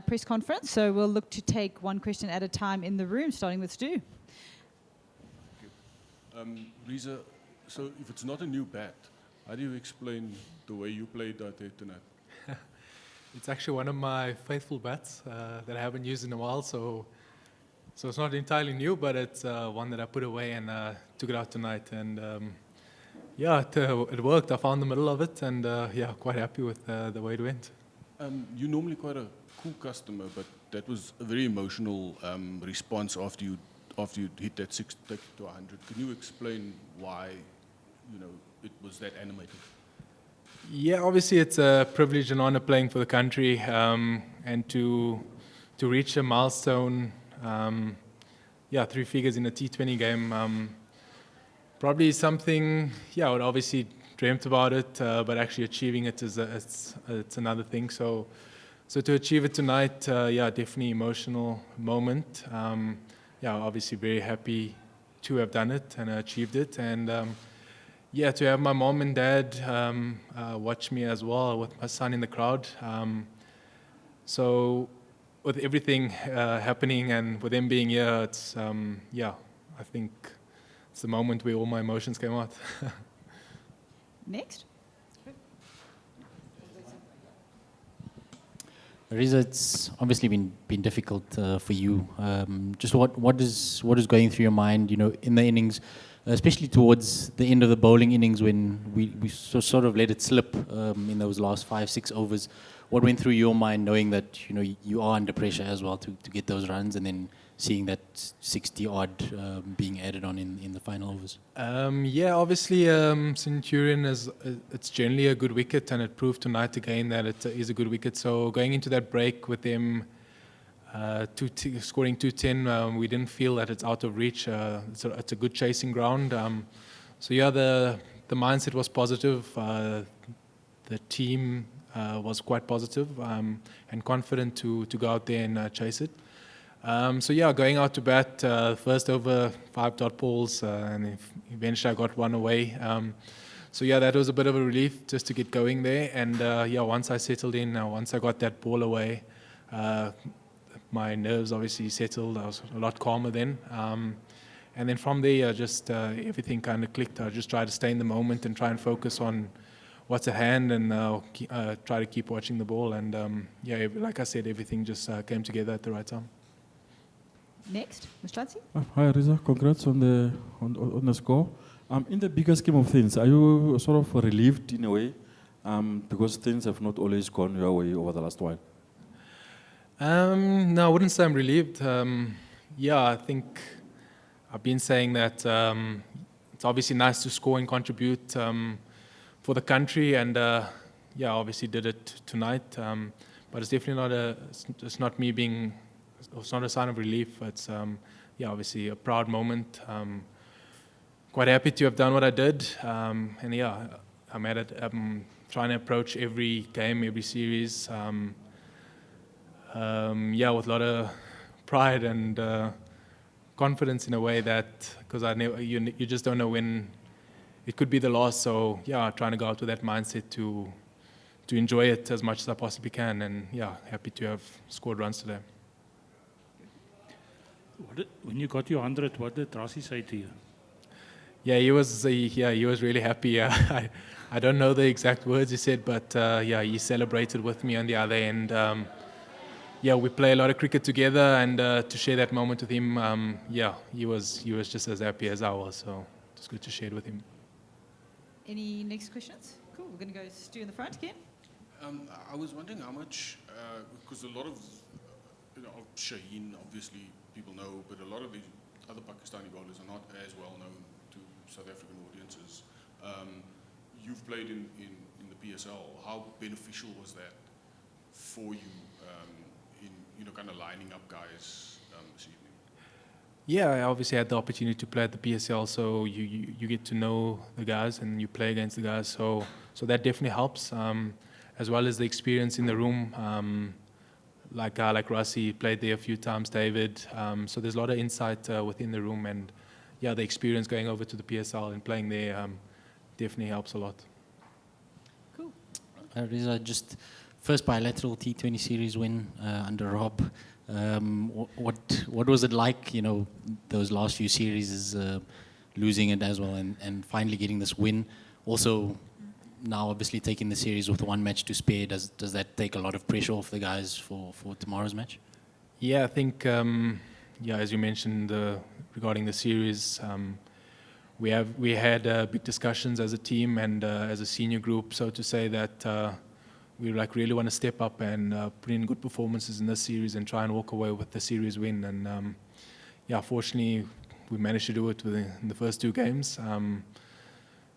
press conference, so we'll look to take one question at a time in the room, starting with Stu. Reeza, so if it's not a new bat, how do you explain the way you played out there tonight? It's actually one of my faithful bats that I haven't used in a while, so it's not entirely new, but it's one that I put away and took it out tonight, and it worked. I found the middle of it, and quite happy with the way it went. You're normally quite a cool customer, but that was a very emotional response after you hit that 60 to 100. Can you explain why, it was that animated? Yeah, obviously it's a privilege and honor playing for the country, and to reach a milestone, 3 figures in a T20 game, probably something. I would obviously dreamt about it, but actually achieving it it's another thing. So to achieve it tonight, definitely emotional moment. Obviously very happy to have done it and achieved it, and to have my mom and dad watch me as well with my son in the crowd. So with everything happening and with them being here, it's I think it's the moment where all my emotions came out. Next. Reeza, it's obviously been difficult for you. Just what is going through your mind, in the innings, especially towards the end of the bowling innings when we sort of let it slip in those last 5-6 overs. What went through your mind knowing that you are under pressure as well to get those runs, and then seeing that 60 odd being added on in the final overs? Obviously Centurion it's generally a good wicket, and it proved tonight again that it is a good wicket. So going into that break with them scoring 210, we didn't feel that it's out of reach. It's a good chasing ground. The mindset was positive. The team was quite positive and confident to go out there and chase it. Going out to bat, first over 5 dot balls, and eventually I got one away. That was a bit of a relief just to get going there. And once I settled in, once I got that ball away, my nerves obviously settled. I was a lot calmer then. And then from there, just everything kind of clicked. I just tried to stay in the moment and try and focus on what's at hand, and try to keep watching the ball. And like I said, everything just came together at the right time. Next, Mr. Hi, Reeza. Congrats on the score. In the bigger scheme of things, are you sort of relieved in a way, because things have not always gone your way over the last while? No, I wouldn't say I'm relieved. I think I've been saying that it's obviously nice to score and contribute for the country, and obviously did it tonight. But it's definitely it's not me being. It's not a sign of relief. It's obviously a proud moment. Quite happy to have done what I did, I'm at it. I'm trying to approach every game, every series, with a lot of pride and confidence in a way that, because you just don't know when it could be the last. So trying to go out with that mindset to enjoy it as much as I possibly can, and happy to have scored runs today. When you got your 100, what did Rassie say to you? He was really happy. I don't know the exact words he said, but he celebrated with me on the other end. We play a lot of cricket together, and to share that moment with him, he was just as happy as I was. So it's good to share it with him. Any next questions? Cool. We're going to go Stu in the front again. I was wondering how much, because a lot of, Shaheen, obviously people know, but a lot of the other Pakistani bowlers are not as well known to South African audiences. You've played in the PSL. How beneficial was that for you in kind of lining up guys this evening? I obviously had the opportunity to play at the PSL, so you get to know the guys and you play against the guys. So that definitely helps, as well as the experience in the room. Like Rassie played there a few times, David. So there's a lot of insight within the room, and the experience going over to the PSL and playing there definitely helps a lot. Cool. Reeza, just first bilateral T20 series win under Rob. What was it like, you know, those last few series is losing it as well and finally getting this win? Also, now obviously taking the series with one match to spare, does that take a lot of pressure off the guys for tomorrow's match? Yeah, I think, as you mentioned regarding the series, we had big discussions as a team and as a senior group, so to say, that we really want to step up and put in good performances in this series and try and walk away with the series win. And fortunately, we managed to do it in the first two games.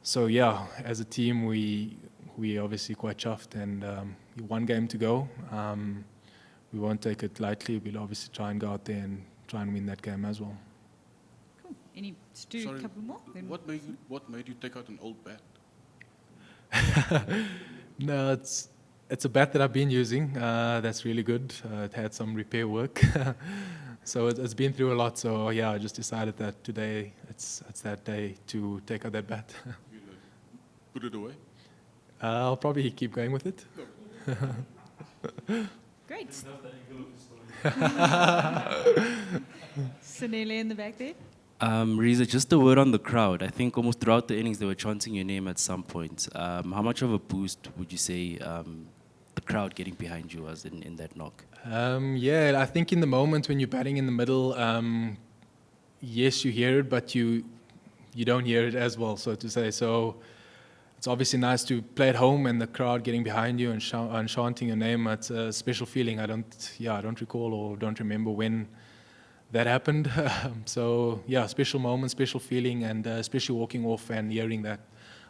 So yeah, as a team, we obviously quite chuffed, and one game to go. We won't take it lightly. We'll obviously try and go out there and try and win that game as well. Cool. Stu, a Sorry, couple more? Then what made you take out an old bat? No, it's a bat that I've been using. That's really good. It had some repair work. So it's been through a lot. So yeah, I just decided that today it's that day to take out that bat. Put it away? I'll probably keep going with it. great. Sanele in the back there. Reeza, just a word on the crowd. I think almost throughout the innings they were chanting your name at some point. How much of a boost would you say the crowd getting behind you was in that knock? I think in the moment when you're batting in the middle, yes, you hear it, but you don't hear it as well, so to say. So it's obviously nice to play at home and the crowd getting behind you and chanting your name. It's a special feeling. I don't recall or don't remember when that happened. So yeah, special moment, special feeling, and especially walking off and hearing that.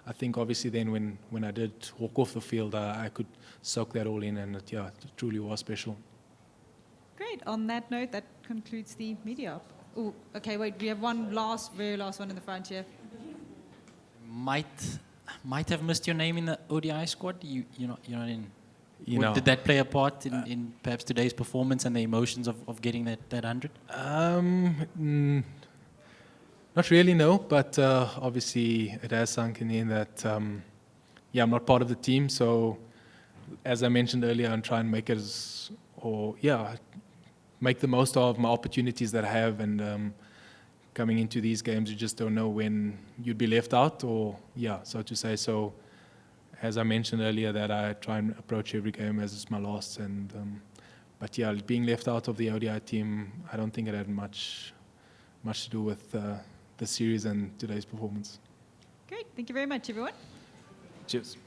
I think obviously then when I did walk off the field, I could soak that all in, and it truly was special. Great. On that note, that concludes the media. Oh, okay, wait, we have one very last one in the front here. Might have missed your name in the ODI squad. You're not in. Did that play a part in perhaps today's performance and the emotions of getting that 100? Not really, no. But obviously, it has sunk in that I'm not part of the team. So, as I mentioned earlier, I'm trying to make the most of my opportunities that I have. And coming into these games, you just don't know when you'd be left out, so to say. So, as I mentioned earlier, that I try and approach every game as it's my last. But being left out of the ODI team, I don't think it had much to do with the series and today's performance. Great. Thank you very much, everyone. Cheers.